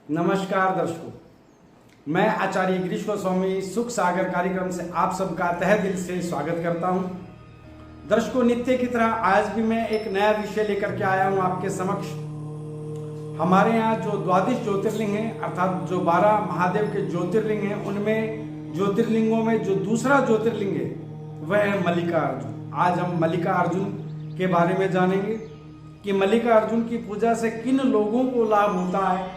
नमस्कार दर्शकों, मैं आचार्य गिरीश गोस्वामी सुख सागर कार्यक्रम से आप सबका तहे दिल से स्वागत करता हूं। दर्शकों, नित्य की तरह आज भी मैं एक नया विषय लेकर के आया हूं आपके समक्ष। हमारे यहाँ जो द्वादश ज्योतिर्लिंग हैं, अर्थात जो 12 महादेव के ज्योतिर्लिंग हैं, उनमें ज्योतिर्लिंगों में जो दूसरा ज्योतिर्लिंग है वह है मल्लिकार्जुन। आज हम मल्लिकार्जुन के बारे में जानेंगे कि मल्लिकार्जुन की पूजा से किन लोगों को लाभ होता है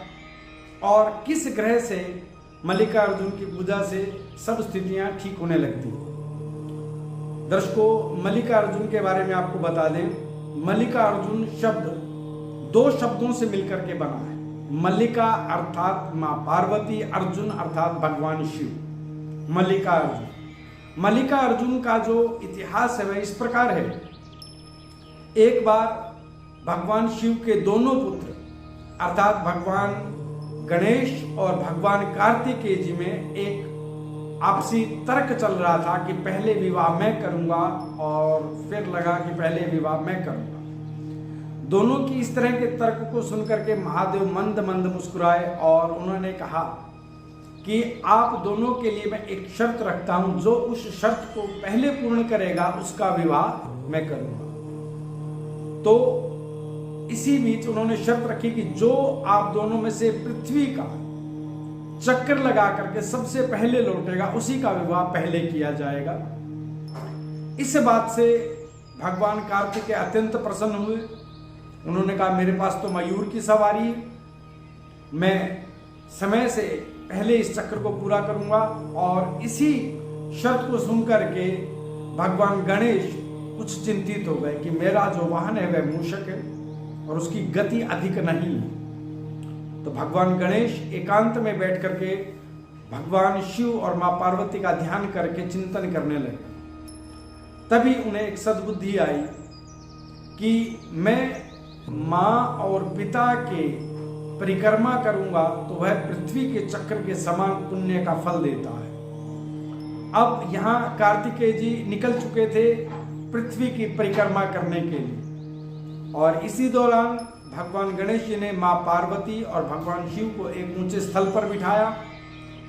और किस ग्रह से मल्लिकार्जुन की पूजा से सब स्थितियां ठीक होने लगती हैं। दर्शकों, मल्लिकार्जुन के बारे में आपको बता दें, मल्लिकार्जुन शब्द 2 शब्दों से मिलकर के बना है। मल्लिका अर्थात मां पार्वती, अर्जुन अर्थात भगवान शिव। मल्लिकार्जुन का जो इतिहास है वह इस प्रकार है। एक बार भगवान शिव के दोनों पुत्र अर्थात भगवान गणेश और भगवान कार्तिकेय जी में एक आपसी तर्क चल रहा था कि पहले विवाह मैं करूंगा, और फिर लगा कि पहले विवाह मैं करूंगा। दोनों की इस तरह के तर्क को सुनकर के महादेव मंद मंद मुस्कुराए और उन्होंने कहा कि आप दोनों के लिए मैं एक शर्त रखता हूं, जो उस शर्त को पहले पूर्ण करेगा उसका विवाह मैं करूंगा। तो इसी बीच उन्होंने शर्त रखी कि जो आप दोनों में से पृथ्वी का चक्कर लगा करके सबसे पहले लौटेगा उसी का विवाह पहले किया जाएगा। इस बात से भगवान कार्तिकेय अत्यंत प्रसन्न हुए। उन्होंने कहा, मेरे पास तो मयूर की सवारी है, मैं समय से पहले इस चक्र को पूरा करूंगा। और इसी शर्त को सुनकर के भगवान गणेश कुछ चिंतित हो गए कि मेरा जो वाहन है वह मूषक है और उसकी गति अधिक नहीं है। तो भगवान गणेश एकांत में बैठ करके भगवान शिव और मां पार्वती का ध्यान करके चिंतन करने लगे। तभी उन्हें एक सद्बुद्धि आई कि मैं मां और पिता के परिक्रमा करूंगा तो वह पृथ्वी के चक्र के समान पुण्य का फल देता है। अब यहां कार्तिकेय जी निकल चुके थे पृथ्वी की परिक्रमा करने के लिए, और इसी दौरान भगवान गणेश जी ने मां पार्वती और भगवान शिव को एक ऊंचे स्थल पर बिठाया,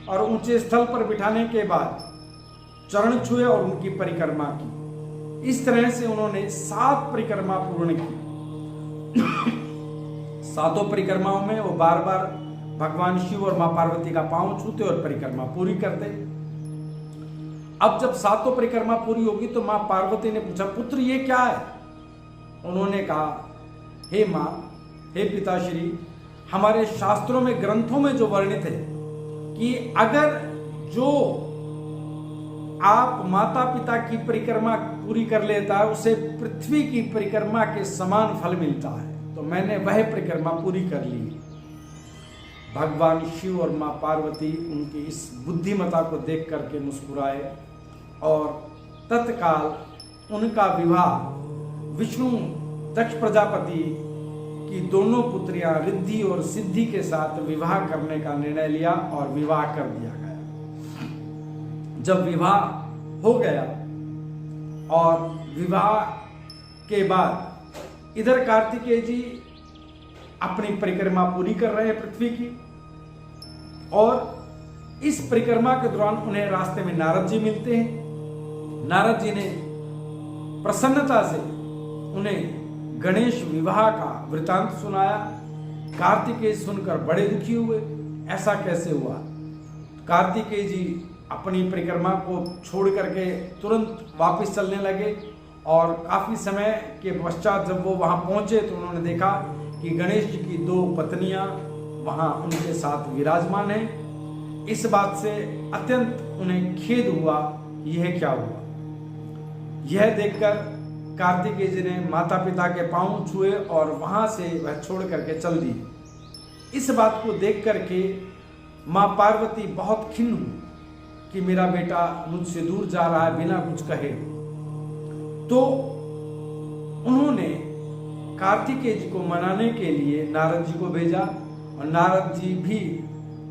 और ऊंचे स्थल पर बिठाने के बाद चरण छुए और उनकी परिक्रमा की। इस तरह से उन्होंने 7 परिक्रमा पूर्ण की। 7 परिक्रमाओं में वो बार बार भगवान शिव और मां पार्वती का पांव छूते और परिक्रमा पूरी करते। अब जब 7 परिक्रमा पूरी होगी तो मां पार्वती ने पूछा, पुत्र ये क्या है? उन्होंने कहा, हे मां, हे पिताश्री, हमारे शास्त्रों में ग्रंथों में जो वर्णित है कि अगर जो आप माता पिता की परिक्रमा पूरी कर लेता है उसे पृथ्वी की परिक्रमा के समान फल मिलता है, तो मैंने वह परिक्रमा पूरी कर ली। भगवान शिव और मां पार्वती उनकी इस बुद्धिमता को देख करके मुस्कुराए और तत्काल उनका विवाह विष्णु दक्ष प्रजापति की दोनों पुत्रियां रिद्धि और सिद्धि के साथ विवाह करने का निर्णय लिया और विवाह कर दिया गया। जब विवाह हो गया और विवाह के बाद इधर कार्तिकेय जी अपनी परिक्रमा पूरी कर रहे हैं पृथ्वी की, और इस परिक्रमा के दौरान उन्हें रास्ते में नारद जी मिलते हैं। नारद जी ने प्रसन्नता से उन्हें गणेश विवाह का वृतांत सुनाया। कार्तिकेय सुनकर बड़े दुखी हुए, ऐसा कैसे हुआ? कार्तिकेय जी अपनी परिक्रमा को छोड़ करके तुरंत वापस चलने लगे, और काफी समय के पश्चात जब वो वहां पहुंचे तो उन्होंने देखा कि गणेश जी की 2 पत्नियां वहां उनके साथ विराजमान हैं। इस बात से अत्यंत उन्हें खेद हुआ, यह क्या हुआ। यह देखकर कार्तिकेय जी ने माता पिता के पांव छुए और वहां से वह छोड़ करके चल दी। इस बात को देख करके मां पार्वती बहुत खिन्न हुई कि मेरा बेटा मुझसे दूर जा रहा है बिना कुछ कहे। तो उन्होंने कार्तिकेय जी को मनाने के लिए नारद जी को भेजा, और नारद जी भी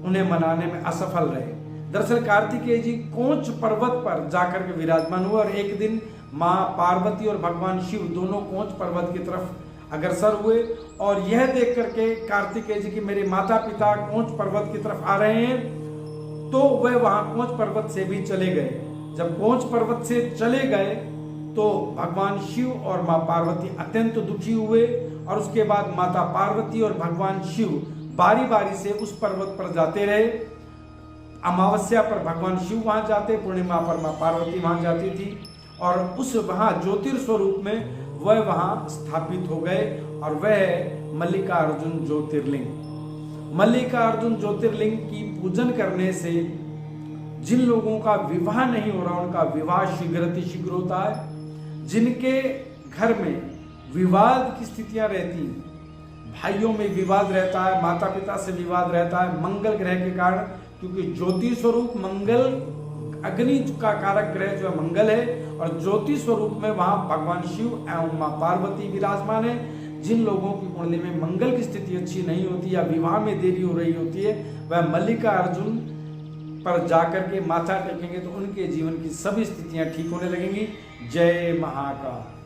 उन्हें मनाने में असफल रहे। दरअसल कार्तिकेय जी कोंच पर्वत पर जाकर के विराजमान हुए, और एक दिन मां पार्वती और भगवान शिव दोनों कोंच पर्वत की तरफ अग्रसर हुए और यह देख करके कार्तिकेय जी की मेरे माता पिता कोंच पर्वत की तरफ आ रहे हैं, तो वह वहां कोंच पर्वत से भी चले गए। जब कोंच पर्वत से चले गए तो भगवान शिव और मां पार्वती अत्यंत दुखी हुए और उसके बाद माता पार्वती और भगवान शिव बारी बारी से उस पर्वत पर जाते रहे। अमावस्या पर भगवान शिव वहां जाते, पूर्णिमा पर मां पार्वती वहां जाती थी और उस वहां ज्योतिर्स्वरूप में वह वहां स्थापित हो गए और वह मल्लिकार्जुन ज्योतिर्लिंग। मल्लिकार्जुन ज्योतिर्लिंग की पूजन करने से जिन लोगों का विवाह नहीं हो रहा उनका विवाह शीघ्र होता है। जिनके घर में विवाद की स्थितियां रहती, भाइयों में विवाद रहता है, माता पिता से विवाद रहता है, मंगल ग्रह के कारण, क्योंकि ज्योति स्वरूप मंगल, अग्नि का कारक ग्रह जो है मंगल है और ज्योति स्वरूप में वहां भगवान शिव एवं मां पार्वती विराजमान है। जिन लोगों की कुंडली में मंगल की स्थिति अच्छी नहीं होती या विवाह में देरी हो रही होती है, वह मल्लिकार्जुन पर जाकर के माथा टेकेंगे तो उनके जीवन की सभी स्थितियां ठीक होने लगेंगी। जय महाकाल।